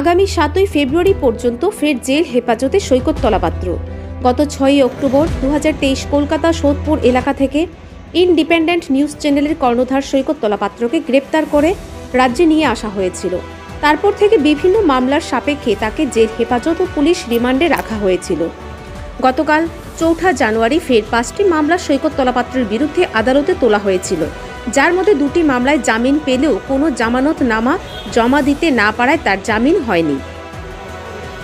আগামী 7ই ফেব্রুয়ারি পর্যন্ত ফের জেল হেফাজতে সৈকত তলাপাত্র। গত 6ই অক্টোবর 2023 কলকাতা সোদপুর এলাকা থেকে ইন্ডিপেন্ডেন্ট নিউজ চ্যানেলের কর্ণধার সৈকত তলাপাত্রকে গ্রেপ্তার করে রাজ্যে নিয়ে আসা হয়েছিল। তারপর থেকে বিভিন্ন মামলার সাপেক্ষে তাকে জেল হেফাজত ও পুলিশ রিমান্ডে রাখা হয়েছিল। গতকাল 4 জানুয়ারি ফের 5টি মামলা সৈকত তলাপাত্রের বিরুদ্ধে আদালতে তোলা হয়েছিল, যার মধ্যে 2টি মামলায় জামিন পেলেও কোনো জামানতনামা জমা দিতে না পারায় তার জামিন হয়নি।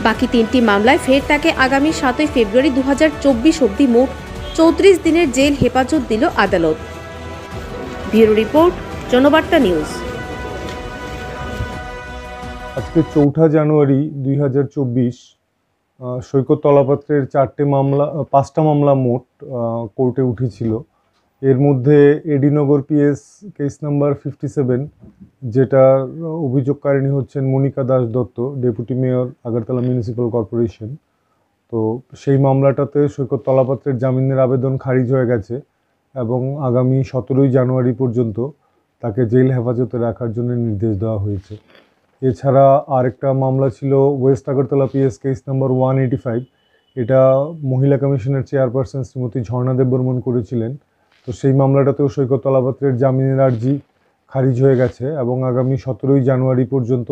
বাকি 3টি মামলায় ফের তাকে আগামী 7ই ফেব্রুয়ারি 2024 অবধি মোট 34 দিনের জেল হেফাজত দিল আদালত। Bureau report, Janabarta news. আজকে 4 জানুয়ারি 2024 সৈকত তলাপাত্রের 5টা মামলা মোট কোর্টে উঠেছিল। এর মধ্যে এডিনগর পিএস কেস নাম্বার 57, যেটার অভিযোগকারিণী হচ্ছেন Monika Das Dutta, deputy mayor, Agartala municipal corporation. তো সেই মামলাটাতে সৈকত তলাপাত্রের জামিনের আবেদন খারিজ হয়ে গেছে এবং আগামী 17ই জানুয়ারি পর্যন্ত তাকে জেল হেফাজতে রাখার জন্য নির্দেশ দেওয়া হয়েছে। এছাড়া আরেকটা মামলা ছিল West Agartala PS case number 185। এটা মহিলা কমিশনের চেয়ারপারসন শ্রীমতী ঝর্ণা দেববর্মন করেছিলেন। তো সেই মামলাটাতেও সৈকত তলাপাত্রের জামিনের আর্জি খারিজ হয়ে গেছে এবং আগামী 17ই জানুয়ারি পর্যন্ত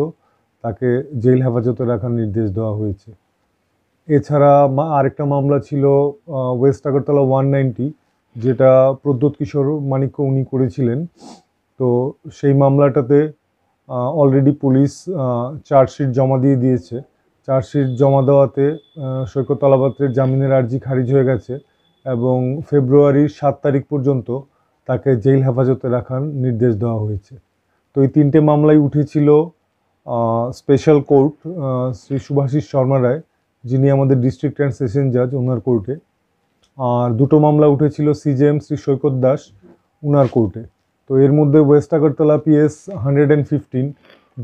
তাকে জেল হেফাজতে রাখার নির্দেশ দেওয়া হয়েছে। এছাড়া আরেকটা মামলা ছিল ওয়েস্ট আগরতলা 190, যেটা প্রদ্যোৎ কিশোর মাণিক্য উনি করেছিলেন। তো সেই মামলাটাতে অলরেডি পুলিশ চার্জশিট জমা দিয়ে দিয়েছে। চার্জশিট জমা দেওয়াতে সৈকত তলাপাত্রের জামিনের আর্জি খারিজ হয়ে গেছে এবং ফেব্রুয়ারির 7 তারিখ পর্যন্ত তাকে জেল হেফাজতে রাখার নির্দেশ দেওয়া হয়েছে। তো এই 3টে মামলাই উঠেছিল স্পেশাল কোর্ট শ্রী শুভাশিস শর্মা রায়, যিনি আমাদের ডিস্ট্রিক্ট অ্যান্ড সেশন জাজ, ওনার কোর্টে। আর 2টো মামলা উঠেছিল সিজেএম শ্রী সৈকত দাস, ওনার কোর্টে। তো এর মধ্যে ওয়েস্ট আগরতলা পিএস 115,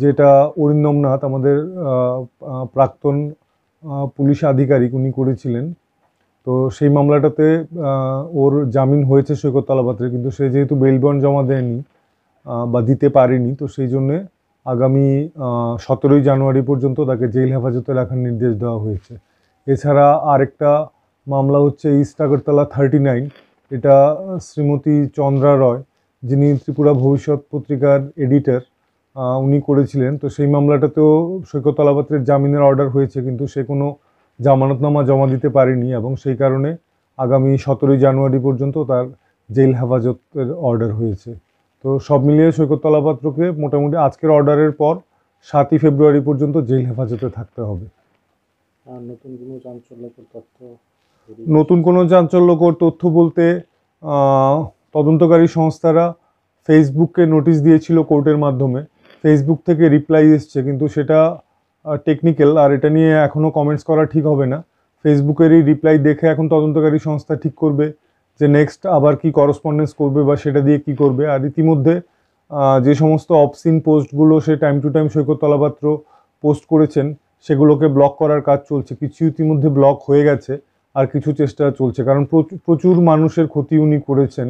যেটা অরিন্দম নাথ, আমাদের প্রাক্তন পুলিশ আধিকারিক, উনি করেছিলেন। তো সেই মামলাটাতে ওর জামিন হয়েছে সৈকত তলাপাত্রের, কিন্তু সে যেহেতু বেল বন্ড জমা দেয়নি বা দিতে পারেনি, তো সেই জন্যে আগামী 17ই জানুয়ারি পর্যন্ত তাকে জেল হেফাজতে রাখার নির্দেশ দেওয়া হয়েছে। এছাড়া আরেকটা মামলা হচ্ছে ইস্ট আগরতলা 39। এটা শ্রীমতী চন্দ্রা রয়, যিনি ত্রিপুরা ভবিষ্যৎ পত্রিকার এডিটর, উনি করেছিলেন। তো সেই মামলাটাতেও সৈকত তলাপাত্রের জামিনের অর্ডার হয়েছে, কিন্তু সে কোনো জামানতনামা জমা দিতে পারেনি এবং সেই কারণে আগামী 17ই জানুয়ারি পর্যন্ত তার জেল হেফাজতের অর্ডার হয়েছে। তো সব মিলিয়ে সৈকত তলাপাত্রকে মোটামুটি আজকের অর্ডারের পর 7ই ফেব্রুয়ারি পর্যন্ত জেল হেফাজতে থাকতে হবে। আর নতুন কোনো চাঞ্চল্যকর তথ্য বলতে তদন্তকারী সংস্থারা ফেসবুককে নোটিশ দিয়েছিল কোর্টের মাধ্যমে। ফেসবুক থেকে রিপ্লাই এসছে, কিন্তু সেটা টেকনিক্যাল, আর এটা নিয়ে এখনও কমেন্টস করা ঠিক হবে না। ফেসবুকেরই রিপ্লাই দেখে এখন তদন্তকারী সংস্থা ঠিক করবে যে নেক্সট আবার কি করসপন্ডেন্স করবে বা সেটা দিয়ে কি করবে। আর ইতিমধ্যে যে সমস্ত অবসিন পোস্টগুলো সে time to time Saikat Talapatra post করেছেন, সেগুলোকে ব্লক করার কাজ চলছে। কিছু ইতিমধ্যে ব্লক হয়ে গেছে, আর কিছু চেষ্টা চলছে, কারণ প্রচুর মানুষের ক্ষতি উনি করেছেন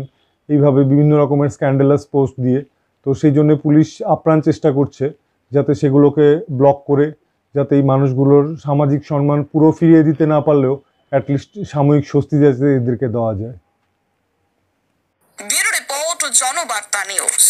এইভাবে বিভিন্ন রকমের স্ক্যান্ডালাস পোস্ট দিয়ে। তো সেই জন্য পুলিশ আপ্রাণ চেষ্টা করছে যাতে সেগুলোকে ব্লক করে, যাতে এই মানুষগুলোর সামাজিক সম্মান পুরো ফিরিয়ে দিতে না পারলেও অ্যাটলিস্ট সাময়িক স্বস্তি যাতে এদেরকে দেওয়া যায়। Bureau report, Janabarta news.